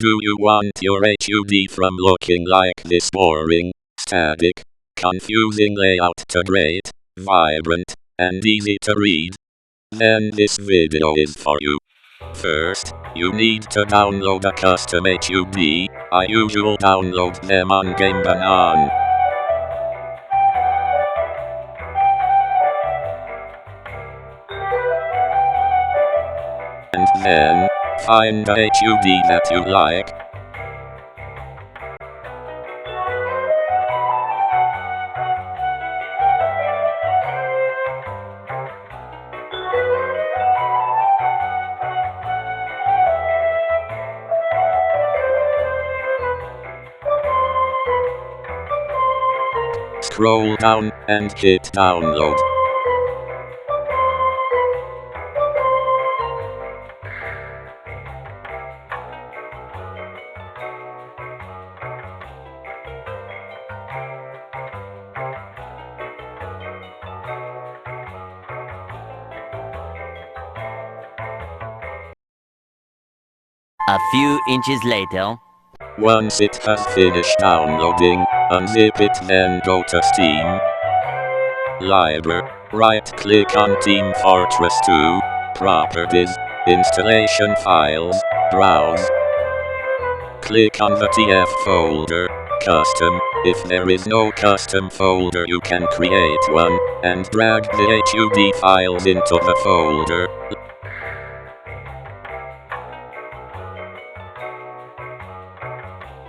Do you want your HUD from looking like this boring, static, confusing layout to great, vibrant, and easy to read? Then this video is for you. First, you need to download a custom HUD. I usually download them on Game Banana. And then, find a HUD that you like. Scroll down and hit download. A few inches later. Once it has finished downloading, unzip it, then go to Steam. Library. Right-click on Team Fortress 2. Properties. Installation files. Browse. Click on the TF folder. Custom. If there is no custom folder, you can create one, and drag the HUD files into the folder.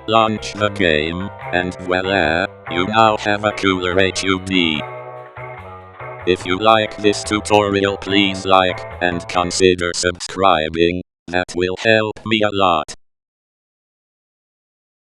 Launch the game, and voila, you now have a cooler HUD. If you like this tutorial, please like and consider subscribing. That will help me a lot.